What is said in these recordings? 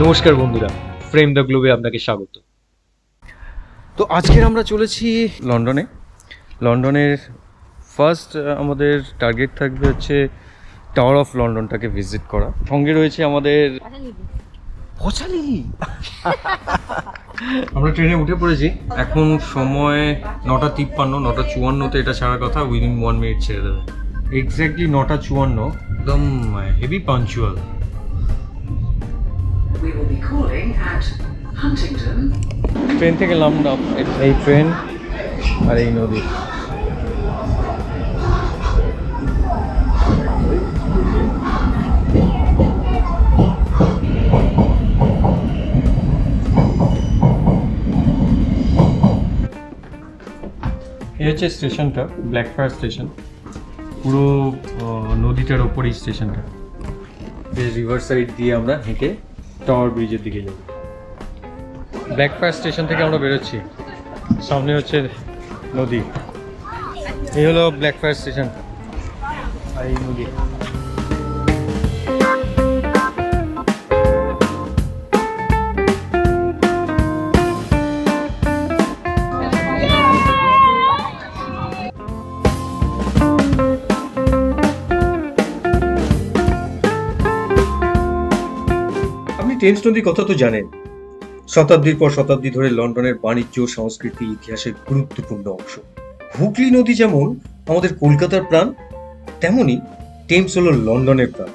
নমস্কার বন্ধুরা, frame the গ্লোবে আপনাকে স্বাগত। তো আজকের আমরা চলেছি লন্ডনের ফার্স্ট আমাদের টার্গেট থাকবে হচ্ছে টাওয়ার অফ লন্ডনটাকে ভিজিট করা। সঙ্গে রয়েছে আমাদের পচালি। আমরা ট্রেনে উঠে পড়েছি। এখন সময় 9:53, 9:54-তে এটা ছাড়ার কথা। উইদিন 1 মিনিট ছেড়ে দেবে। এক্স্যাক্টলি 9:54, একদম heavy punctual. We will be calling at Huntingdon. Train থেকে নামলাম, এই ট্রেন আর এই নদী। এই হচ্ছে স্টেশনটা, ব্ল্যাকফ্রায়ার স্টেশন। পুরো নদীটার ওপরেই স্টেশনটা। বেশ রিভার সাইড দিয়ে আমরা হেঁটে টাওয়ার ব্রিজের দিকে যাব। ব্ল্যাকফ্রায়ার স্টেশন থেকে আমরা বেরোচ্ছি। সামনে হচ্ছে নদী। এই হলো ব্ল্যাকফ্রায়ার স্টেশন আর এই নদী। আপনি টেমস নদীর কথা তো জানেন। শতাব্দীর পর শতাব্দী ধরে লন্ডনের বাণিজ্য, সংস্কৃতি, ইতিহাসের গুরুত্বপূর্ণ অংশ। হুগলি নদী যেমন আমাদের কলকাতার প্রাণ, তেমনি টেমস হলো লন্ডনের প্রাণ।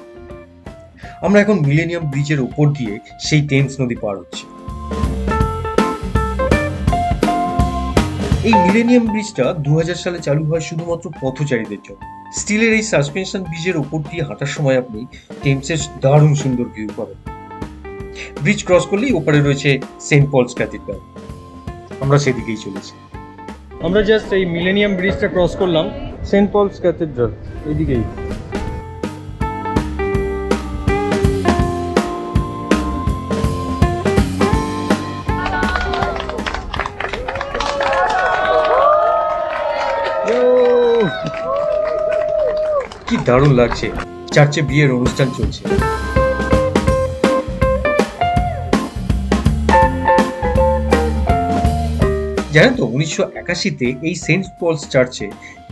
আমরা এখন মিলেনিয়াম ব্রিজের ওপর দিয়ে সেই টেমস নদী পার হচ্ছি। এই মিলেনিয়াম ব্রিজটা 2000 সালে চালু হয় শুধুমাত্র পথচারীদের জন্য। স্টিলের এই সাসপেনশন ব্রিজের ওপর দিয়ে হাঁটার সময় আপনি টেমসের দারুণ সুন্দর ভিউ পাবেন। ব্রিজ ক্রস করলেই ওপারে রয়েছে সেন্ট পলস ক্যাথিড্রাল। আমরা সেদিকেই চলেছি। আমরা জাস্ট এই মিলেনিয়াম ব্রিজটা ক্রস করলাম, সেন্ট পলস ক্যাথিড্রাল এদিকেই। কি দারুণ লাগছে, চার্চে বিয়ের অনুষ্ঠান চলছে। জানেন তো 1981-তে এই সেন্ট পলস চার্চে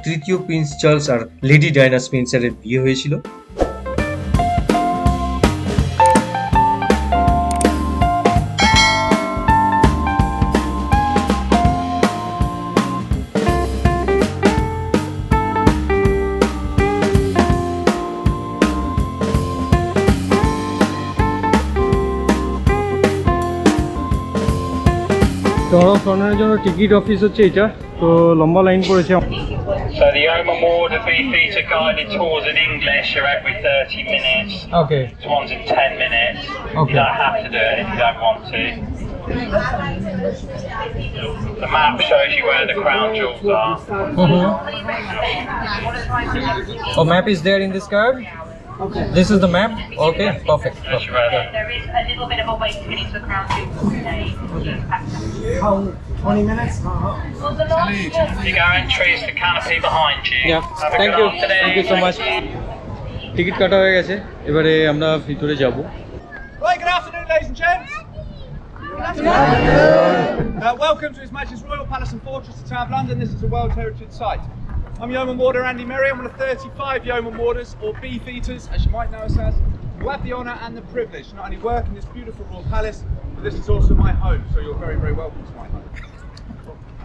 তৃতীয় প্রিন্স চার্লস আর লেডি ডায়না স্পেন্সারের বিয়ে হয়েছিল। টাওয়ার অফ লন্ডনের জন্য টিকিট অফিস হচ্ছে এটা, তো লম্বা লাইন পড়েছে। So the Oman Ward of Beefeater guided tours in English are every 30 minutes. Okay. This one's in 10 minutes. Okay. You don't have to do it if you don't want to. The map shows you where the crown jewels are. Oh, map is there in this card? Okay. This is the map? Okay, perfect. That's your weather. There is a little bit of a wait to get into the crown jewels today. How 20 minutes? You go entries, the canopy behind you. Yeah, Have a thank good you. afternoon. Thank you so much. Ticket কাটা হয়ে গেছে, এবারে আমরা ভিতরে যাব। Right, good afternoon, ladies and gents. Welcome to His Majesty's Royal Palace and Fortress, the Tower of London. This is a World Heritage Site. I'm Yeoman Warder Andy Merry. I'm one of 35 Yeoman Warders, or Beefeaters, as you might know us as, who have the honour and the privilege to not only work in this beautiful Royal Palace, but this is also my home, so you're very, very welcome to my home.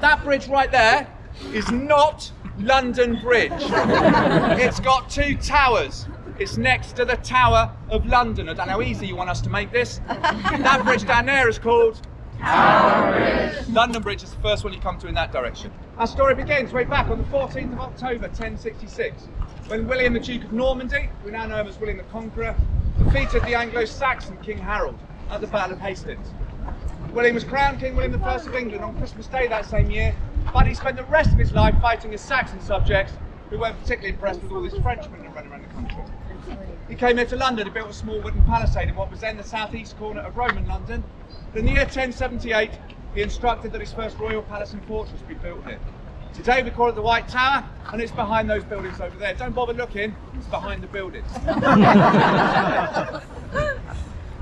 That bridge right there is not London Bridge. It's got two towers. It's next to the Tower of London. I don't know how easy you want us to make this. That bridge down there is called Tower Bridge. London Bridge is the first one you come to in that direction. Our story begins way back on the 14th of October 1066, when William the Duke of Normandy, we now know him as William the Conqueror, defeated the Anglo-Saxon King Harold at the Battle of Hastings. William was crowned King William I of England on Christmas Day that same year, but he spent the rest of his life fighting his Saxon subjects, who weren't particularly impressed with all these Frenchmen that ran around the country. He came here to London and built a small wooden palisade in what was then the southeast corner of Roman London. But in the year 1078, he instructed that his first royal palace and fortress be built here. Today we call it the White Tower, and it's behind those buildings over there. Don't bother looking, it's behind the buildings.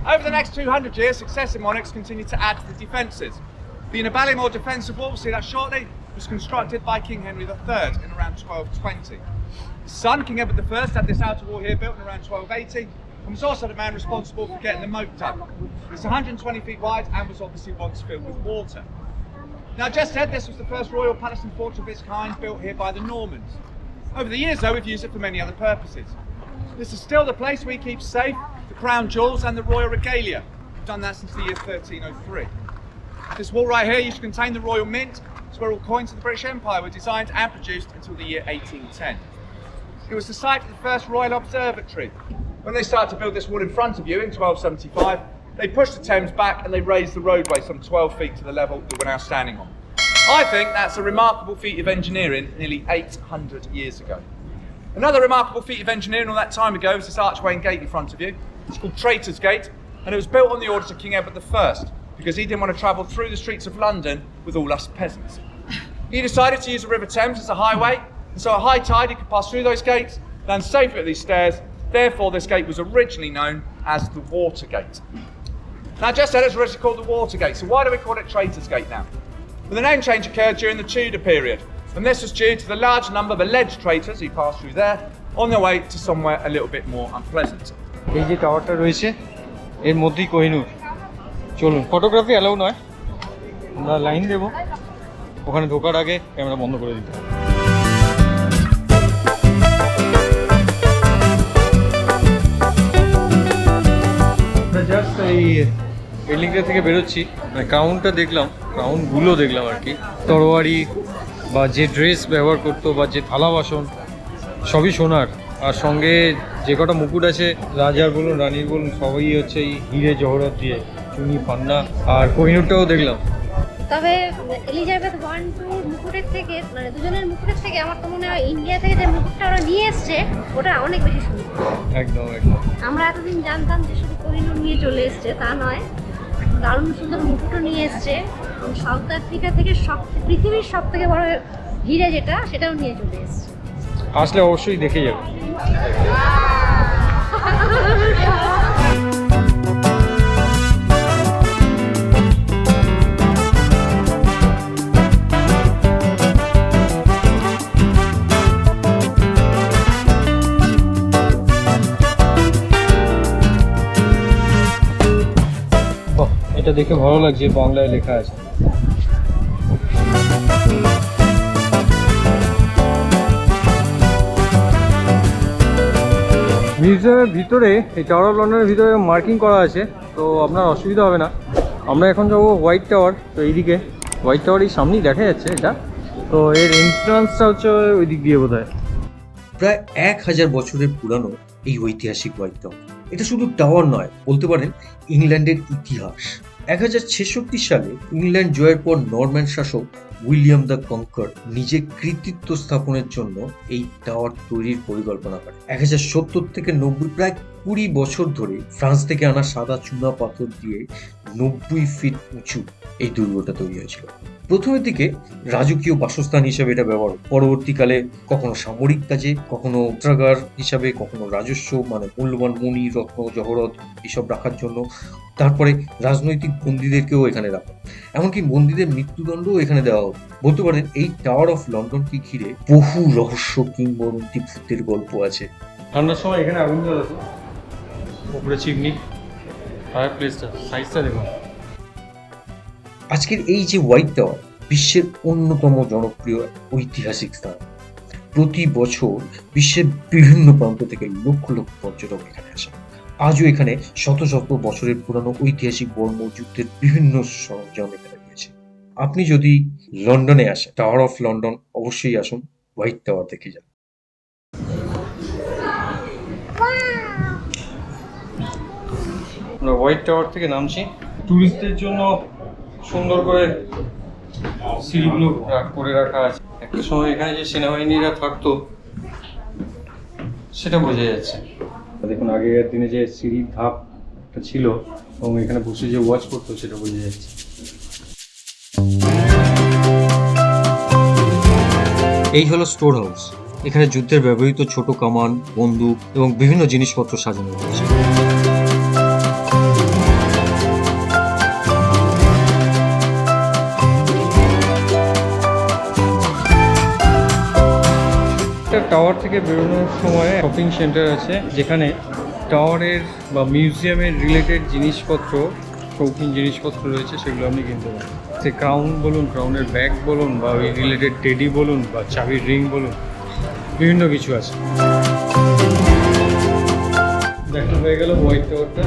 Over the next 200 years, successive monarchs continued to add to the defences. The Inabalimore defensive wall, we'll see that shortly, was constructed by King Henry III in around 1220. His son, King Edward I, had this outer wall here built in around 1280 and was also the man responsible for getting the moat dug. It's 120 feet wide and was obviously once filled with water. Now, just said this was the first royal palace and fortress of its kind built here by the Normans. Over the years, though, we've used it for many other purposes. This is still the place we keep safe the crown jewels and the royal regalia. We've done that since the year 1303. This wall right here used to contain the royal mint. It's where all coins of the British Empire were designed and produced until the year 1810. It was the site of the first royal observatory. When they started to build this wall in front of you in 1275, they pushed the Thames back and they raised the roadway some 12 feet to the level that we're now standing on. I think that's a remarkable feat of engineering nearly 800 years ago. Another remarkable feat of engineering all that time ago was this archway and gate in front of you. It's called Traitor's Gate, and it was built on the orders of King Edward I, because he didn't want to travel through the streets of London with all us peasants. He decided to use the River Thames as a highway, and so at high tide he could pass through those gates, land safely at these stairs. Therefore, this gate was originally known as the Watergate. Now, just said it's originally called the Watergate, so why do we call it Traitor's Gate now? Well, the name change occurred during the Tudor period, and this was due to the large number of alleged traitors who passed through there on their way to somewhere a little bit more unpleasant. এই যে টাওয়ারটা রয়েছে এর মধ্যেই কোহিনূর। চলুন, photography allow নয়, আমরা line দেবো, ওখানে ঢোকার আগে ক্যামেরা বন্ধ করে দিতে হবে। জাস্ট এই বিল্ডিংটা থেকে বেরোচ্ছি, মানে ক্রাউনটা দেখলাম, ক্রাউনগুলো দেখলাম আর কি, তরোয়ারি বা যে ড্রেস ব্যবহার করতো বা যে থালা বাসন সবই সোনার, আর সঙ্গে যে কটা মুকুট আছে রাজার বলুন রানীর বলুন সবই হচ্ছে এই হিরে জহরত দিয়ে, চুনি পান্না, আর কোহিনূরটাও দেখলাম। তবে এলিজাবেথ I, II মুকুটের থেকে, মানে দুজনের মুকুটের থেকে আমার তো মনে হয় ইন্ডিয়া থেকে যে মুকুটটা ওরা নিয়ে এসছে ওটা অনেক বেশি সুন্দর। একদম একদম। আমরা এতদিন জানতাম যে শুধু কোহিনূর নিয়ে চলে এসছে, তা নয়, দারুণ সুন্দর মুকুটও নিয়ে এসছে। সাউথ আফ্রিকা থেকে পৃথিবীর সব থেকে বড় হিরে যেটা, সেটাও নিয়ে চলে এসছে। আসলে অবশ্যই দেখে যাবে। এটা দেখে ভালো লাগছে, বাংলায় লেখা আছে। মিউজিয়ামের ভিতরে, এই টাওয়ার অফ লন্ডনের ভিতরে মার্কিং করা আছে, তো আপনার অসুবিধা হবে না। আমরা এখন যাবো হোয়াইট টাওয়ার, তো এইদিকে হোয়াইট টাওয়ার এই সামনেই দেখা যাচ্ছে এটা, তো এর এন্ট্রান্সটা হচ্ছে ওই দিক দিয়ে বোধ হয়। প্রায় 1000 বছরের পুরানো এই ঐতিহাসিক হোয়াইট টাওয়ার, এটা শুধু টাওয়ার নয়, বলতে পারেন ইংল্যান্ডের ইতিহাস। 1066 সালে ইংল্যান্ড জয়ের পর নরম্যান শাসক উইলিয়াম দ্য কনকার নিজে কৃতিত্ব স্থাপনের জন্য এই টাওয়ার তৈরির পরিকল্পনা করে। 1070 থেকে 90, প্রায় 20 বছর ধরে ফ্রান্স থেকে আনা সাদা চুনা পাথর দিয়ে 90 ফিট উঁচু এই দুর্গটা তৈরি হয়েছিল। প্রথমের দিকে রাজকীয় বাসস্থান হিসেবে এটা ব্যবহার, পরবর্তীকালে কখনো সামরিক কাজে, কখনো অস্ত্রাগার হিসাবে, কখনো রাজস্ব মানে মূল্যবান মণি রত্ন জহরত এসব রাখার জন্য, তারপরে রাজনৈতিক বন্দীদেরকেও এখানে রাখা, এমনকি বন্দীদের মৃত্যুদণ্ডও এখানে দেওয়া হতো। বলতে পারেন এই টাওয়ার অফ লন্ডনকে ঘিরে বহু রহস্য কিংবদন্তি ভূতের গল্প আছে। ঠান্ডার সময় এখানে আগুন জ্বালাতো, উপরে চিমনি, ফায়ার প্লেসটা, সাইজটা দেখুন। আজকের এই যে হোয়াইট টাওয়ার বিশ্বের অন্যতম জনপ্রিয় ঐতিহাসিক স্থান। প্রতি বছর বিশ্বের বিভিন্ন প্রান্ত থেকে লক্ষ লক্ষ পর্যটক এখানে আসে। আজও এখানে শত শত বছরের পুরানো ঐতিহাসিক বর্মযুদ্ধের বিভিন্ন সরঞ্জাম এখানে রয়েছে। আপনি যদি লন্ডনে আসেন, টাওয়ার অফ লন্ডন অবশ্যই আসুন, হোয়াইট টাওয়ার দেখে যান। আমরা হোয়াইট টাওয়ার থেকে নামছি। টুরিস্টদের জন্য সুন্দর করে সিঁড়িগুলো করে রাখা আছে। একটা সময় এখানে যে সেনাবাহিনীরা থাকতো সেটা বোঝা যাচ্ছে। দেখুন আগেকার দিনে যে সিঁড়ির ধাপটা ছিল এবং এখানে বসে যে ওয়াচ করতো সেটা বোঝা যাচ্ছে। এই হলো স্টোর হাউস। এখানে যুদ্ধের ব্যবহৃত ছোট কামান, বন্দুক এবং বিভিন্ন জিনিসপত্র সাজানো রয়েছে। টাওয়ার থেকে বেরোনোর সময় শপিং সেন্টার আছে, যেখানে টাওয়ারের বা মিউজিয়ামের রিলেটেড জিনিসপত্র, শৌখিন জিনিসপত্র রয়েছে, সেগুলো আপনি কিনতে পারেন। সে ক্রাউন বলুন, ক্রাউনের ব্যাগ বলুন, বা ওই রিলেটেড টেডি বলুন, বা চাবির রিং বলুন, বিভিন্ন কিছু আছে। দেখা হয়ে গেল হোয়াইট টাওয়ারটা।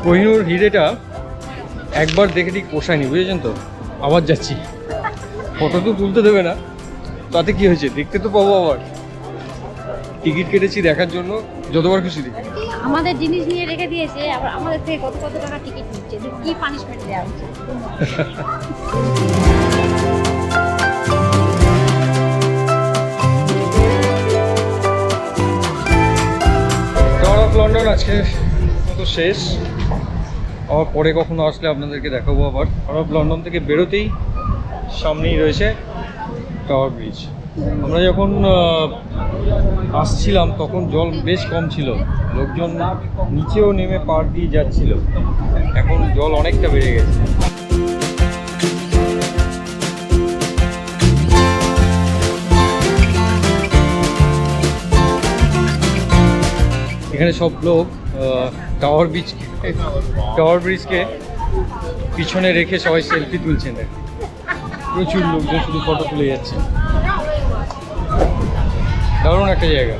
কোহিনূর হিরেটা একবার দেখে ঠিক পোষায়নি, বুঝেছেন তো? আবার যাচ্ছি, ফটো তো তুলতে দেবে না, তাতে কি হয়েছে, দেখতে তো পাবো। আবার টিকিট কেটেছি দেখার জন্য, যতবার খুশি দেখি। আমাদের জিনিস নিয়ে রেখে দিয়েছে, আবার আমাদের থেকে কত কত টাকা টিকিট নিচ্ছে, কি পানিশমেন্ট দেওয়া হচ্ছে। টাওয়ার অফ লন্ডন আজকের মতো শেষ। আবার পরে কখনো আসলে আপনাদেরকে দেখাবো। আবার টাওয়ার অফ লন্ডন থেকে বেরোতেই সামনেই রয়েছে টাওয়ার ব্রিজ। আমরা যখন আসছিলাম তখন জল বেশ কম ছিল, লোকজন নিচেও নেমে পার দিয়ে যাচ্ছিল। এখন জল অনেকটা বেড়ে গেছে। এখানে সব লোক টাওয়ার ব্রিজকে পিছনে রেখে সবাই সেলফি তুলছেন। প্রচুর লোকজন শুধু ফটো তুলে যাচ্ছে। দারুণ একটা জায়গা,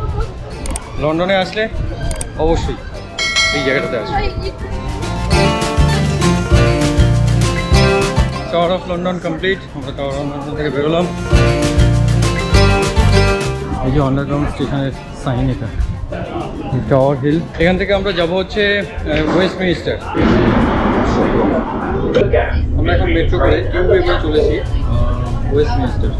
লন্ডনে আসলে অবশ্যই এই জায়গাটাতে আসবে। Tower of London complete. আমরা টাওয়ার অফ লন্ডন থেকে বেরোলাম। এই যে আন্ডারগ্রাউন্ড স্টেশনের সাইন, এটা টাওয়ার হিল। এখান থেকে আমরা যাব হচ্ছে ওয়েস্টমিনিস্টার। আমরা এখন মেট্রো করে টিউবে করে চলেছি ওয়েস্টমিনিস্টার।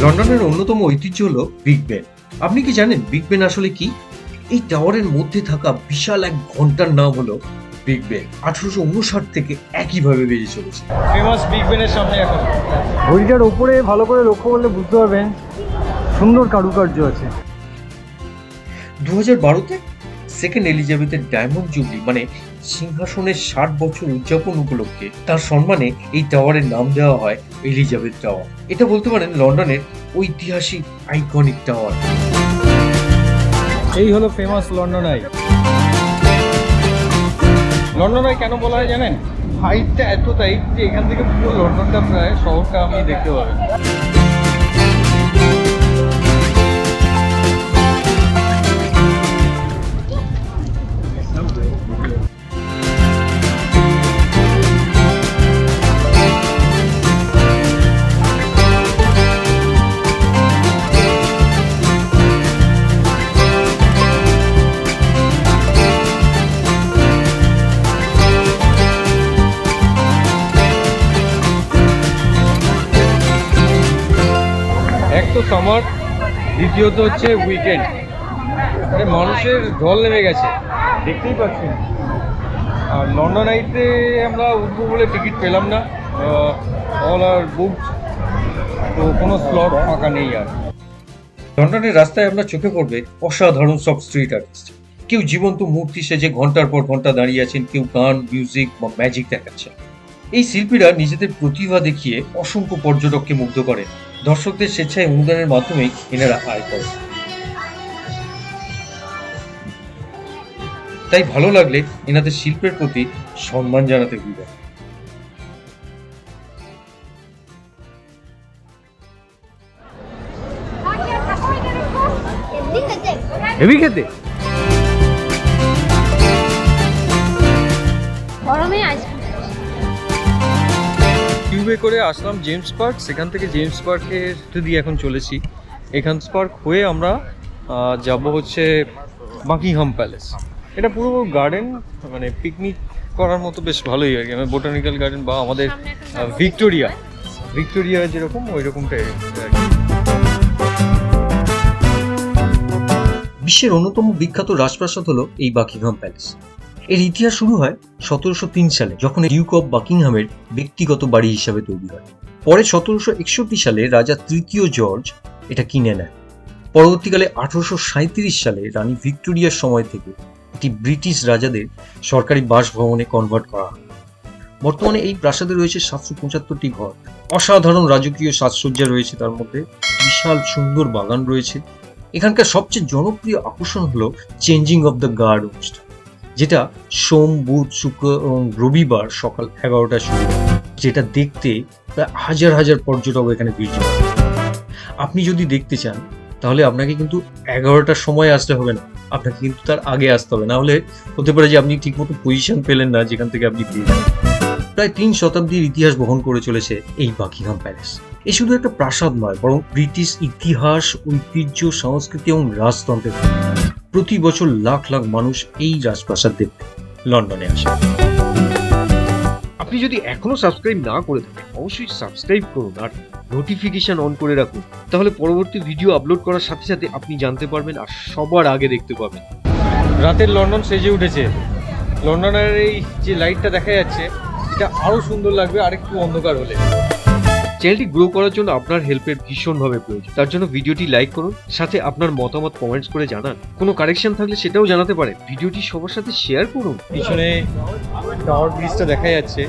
লন্ডনের অন্যতম ঐতিহ্য হলো বিগ বেন। আপনি কি জানেন বিগ বেন আসলে কি? এই টাওয়ারের মধ্যে থাকা বিশাল এক ঘন্টার নাম হলো বিগ বেন। 1859 থেকে একইভাবে বেজে চলেছে। ফেমাস বিগ বেনের সামনে এখন ঘড়িটার ওপরে ভালো করে লক্ষ্য করলে বুঝতে পারবেন সুন্দর কারুকার্য আছে। 2012-তে সেকেন্ড এলিজাবেথের ডায়মন্ড জুবলি মানে সিংহাসনের 60 বছর উদযাপন উপলক্ষে তার সম্মানে এই টাওয়ারের নাম দেওয়া হয় এলিজাবেথ টাওয়ার। এটা বলতে পারেন লন্ডনের ঐতিহাসিক আইকনিক টাওয়ার। এই হলো famous London I. London I can বলা হয় জানেন? হাইটটা এতটাই যে এখান থেকে পুরো লন্ডনটা প্রায় শহরটা আপনি দেখতে পাবেন। এক তো সামার, দ্বিতীয়ত হচ্ছে উইকেন্ড, মানুষের ঢল নেমে গেছে, দেখতেই পাচ্ছেন। আর লন্ডন আইতে আমরা উঠবো বলে টিকিট পেলাম না, অল আর বুকড, তো কোনো স্লট ফাঁকা নেই আর। লন্ডনের রাস্তায় আমরা চোখে পড়বে অসাধারণ সব স্ট্রিট আর্টিস্ট। কেউ জীবন্ত মূর্তি সেজে ঘন্টার পর ঘন্টা দাঁড়িয়ে আছেন, কেউ গান, মিউজিক বা ম্যাজিক দেখাচ্ছেন। এই শিল্পীরা নিজেদের প্রতিভা দেখিয়ে অসংখ্য পর্যটককে মুগ্ধ করেন। দর্শকদের স্বেচ্ছায় অনুদানের মাধ্যমেই এনারা আয় করেন। তাই ভালো লাগলে এনাদের শিল্পের প্রতি সম্মান জানাতে ভুলবেন। হেভি খেতে। গরমে আইসক্রিম টিউবে করে আসলাম জেমস পার্ক। সেখান থেকে জেমস পার্কের দিয়ে এখন চলেছি। এখান পার্ক হয়ে আমরা যাব হচ্ছে বাকিংহাম প্যালেস। এটা পুরো গার্ডেন, মানে পিকনিক করার মতো বেশ ভালোই আর কি। মানে বোটানিক্যাল গার্ডেন বা আমাদের ভিক্টোরিয়া যেরকম ওই রকমটাই আর কি। বিশ্বের অন্যতম বিখ্যাত রাজপ্রাসাদ হলো এই বাকিংহাম প্যালেস। এর ইতিহাস শুরু হয় 1703 সালে, যখন ডিউক অফ বাকিংহামের ব্যক্তিগত বাড়ি হিসাবে তৈরি হয়। পরে 1761 সালে রাজা তৃতীয় জর্জ এটা কিনে নেয়। পরবর্তীকালে 1837 সালে রানী ভিক্টোরিয়ার সময় থেকে এটি ব্রিটিশ রাজাদের সরকারি বাসভবনে কনভার্ট করা হয়। বর্তমানে এই প্রাসাদে রয়েছে 775টি ঘর, অসাধারণ রাজকীয় সাজসজ্জা রয়েছে, তার মধ্যে বিশাল সুন্দর বাগান রয়েছে। এখানকার সবচেয়ে জনপ্রিয় আকর্ষণ হলো চেঞ্জিং অফ দ্য গার্ড অনুষ্ঠান, যেটা সোম, বুধ, শুক্র এবং রবিবার সকাল 11টায় শুরু হয়, যেটা দেখতে প্রায় হাজার হাজার পর্যটক এখানে ভিড় জমায়। আপনি যদি দেখতে চান তাহলে আপনাকে কিন্তু 11টার সময় আসতে হবে না, আপনাকে কিন্তু তার আগে আসতে হবে, না হলে হতে পারে যে আপনি ঠিকমতো পজিশন পেলেন না যেখান থেকে আপনি পেয়ে যাবেন। প্রায় 3 শতাব্দীর ইতিহাস বহন করে চলেছে এই বাকিংহাম প্যালেস। এ শুধু একটা প্রাসাদ নয়, বরং ব্রিটিশ ইতিহাস, ঐতিহ্য, সংস্কৃতি এবং রাজতন্ত্রের। প্রতি বছর লাখ লাখ মানুষ এই রাজপ্রাসাদ দেখতে লন্ডনে আসে। আপনি যদি এখনো সাবস্ক্রাইব না করে থাকেন, অবশ্যই সাবস্ক্রাইব করুন আর নোটিফিকেশন অন করে রাখুন, তাহলে পরবর্তী ভিডিও আপলোড করার সাথে সাথে আপনি জানতে পারবেন আর সবার আগে দেখতে পাবেন। রাতের লন্ডন সেজে উঠেছে। লন্ডনের এই যে লাইটটা দেখা যাচ্ছে, এটা আরো সুন্দর লাগবে আরেকটু অন্ধকার হলে। চ্যানেলটি গ্রো করার জন্য আপনার হেল্পের ভীষণভাবে প্রয়োজন। তার জন্য ভিডিওটি লাইক করুন, সাথে আপনার মতামত কমেন্টস করে জানান। কোনো কারেকশন থাকলে সেটাও জানাতে পারেন। ভিডিওটি সবার সাথে শেয়ার করুন। পিছনে টাওয়ার ব্রিজটা দেখা যাচ্ছে,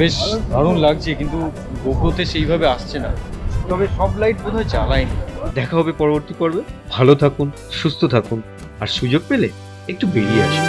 বেশ দারুণ লাগছে, কিন্তু গোপ্রোতে সেইভাবে আসছে না। তবে সব লাইট বোধহয় জ্বালায়নি। দেখা হবে পরবর্তী পর্বে। ভালো থাকুন, সুস্থ থাকুন, আর সুযোগ পেলে একটু বেরিয়ে আসুন।